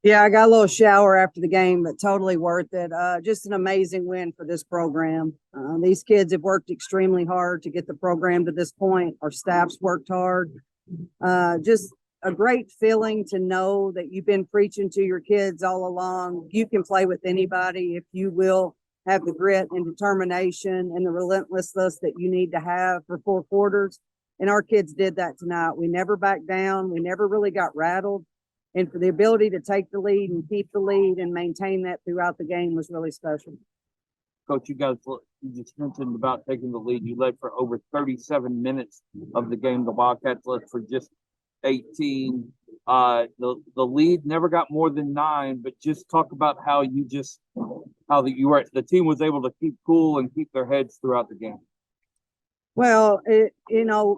Yeah, I got a little shower after the game, but totally worth it. Just an amazing win for this program. These kids have worked extremely hard to get the program to this point. Our staff's worked hard. Just a great feeling to know that you've been preaching to your kids all along. You can play with anybody if you will have the grit and determination and the relentlessness that you need to have for 4 quarters. And our kids did that tonight. We never backed down. We never really got rattled. And for the ability to take the lead and keep the lead and maintain that throughout the game was really special. Coach, you just mentioned about taking the lead. You led for over 37 minutes of the game. The Wildcats led for just 18. The lead never got more than 9, but just talk about how the team was able to keep cool and keep their heads throughout the game. Well,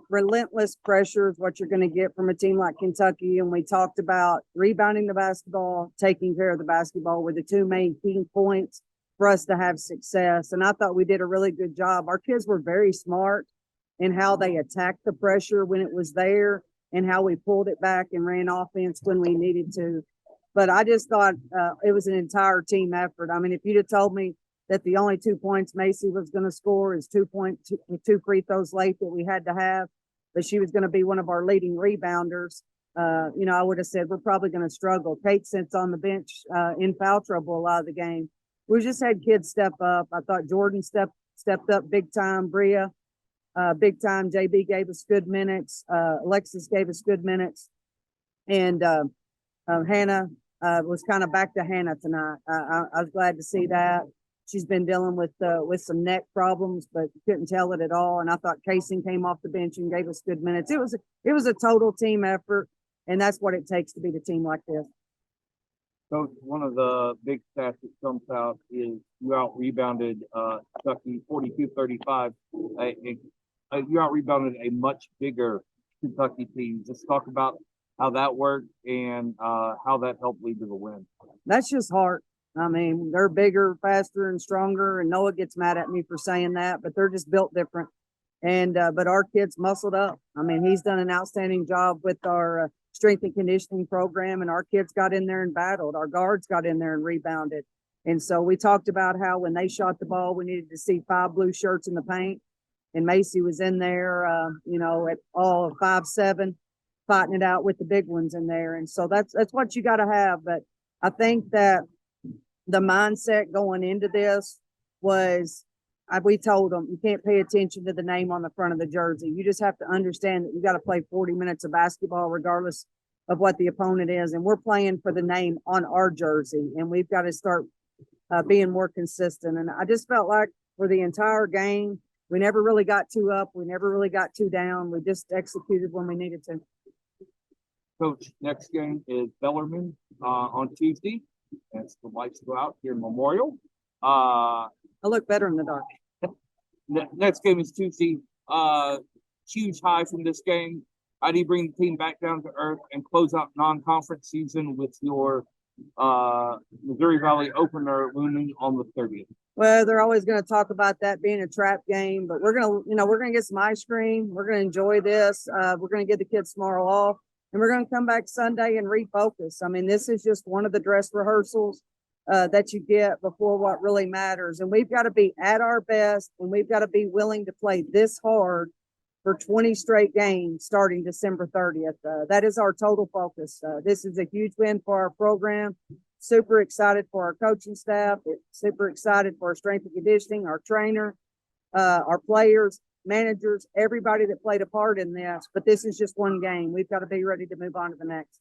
relentless pressure is what you're going to get from a team like Kentucky. And we talked about rebounding the basketball, taking care of the basketball were the two main key points for us to have success. And I thought we did a really good job. Our kids were very smart in how they attacked the pressure when it was there and how we pulled it back and ran offense when we needed to. But I just thought it was an entire team effort. I mean, if you'd have told me that the only 2 points Macy was going to score is 2 free throws late that we had to have, but she was going to be one of our leading rebounders. I would have said we're probably going to struggle. Kate sits on the bench in foul trouble a lot of the game. We just had kids step up. I thought Jordan stepped up big time. Bria, big time. JB gave us good minutes. Alexis gave us good minutes. And Hannah was kind of back to Hannah tonight. I was glad to see that. She's been dealing with some neck problems, but couldn't tell it at all. And I thought Casey came off the bench and gave us good minutes. It was a total team effort, and that's what it takes to beat a team like this. So one of the big stats that comes out is you out-rebounded Kentucky 42-35. You out-rebounded a much bigger Kentucky team. Just talk about how that worked and how that helped lead to the win. That's just hard. I mean, they're bigger, faster, and stronger. And Noah gets mad at me for saying that, but they're just built different. And but our kids muscled up. I mean, he's done an outstanding job with our strength and conditioning program, and our kids got in there and battled. Our guards got in there and rebounded. And so we talked about how when they shot the ball, we needed to see 5 blue shirts in the paint. And Macy was in there, at all 5'7", fighting it out with the big ones in there. And so that's what you got to have. But I think that the mindset going into this was, we told them, you can't pay attention to the name on the front of the jersey. You just have to understand that you got to play 40 minutes of basketball regardless of what the opponent is. And we're playing for the name on our jersey, and we've got to start being more consistent. And I just felt like for the entire game, we never really got too up. We never really got too down. We just executed when we needed to. Coach, next game is Bellarmine on Tuesday. As the lights go out here in Memorial. I look better in the dark. Next game is Tuesday. Huge high from this game. How do you bring the team back down to earth and close out non-conference season with your Missouri Valley opener looming on the 30th? Well, they're always going to talk about that being a trap game, but we're going to get some ice cream. We're going to enjoy this. We're going to give the kids tomorrow off. And we're going to come back Sunday and refocus. I mean, this is just one of the dress rehearsals that you get before what really matters. And we've got to be at our best, and we've got to be willing to play this hard for 20 straight games starting December 30th. That is our total focus. This is a huge win for our program. Super excited for our coaching staff. Super excited for our strength and conditioning, our trainer, our players, managers, everybody that played a part in this. But this is just one game. We've got to be ready to move on to the next.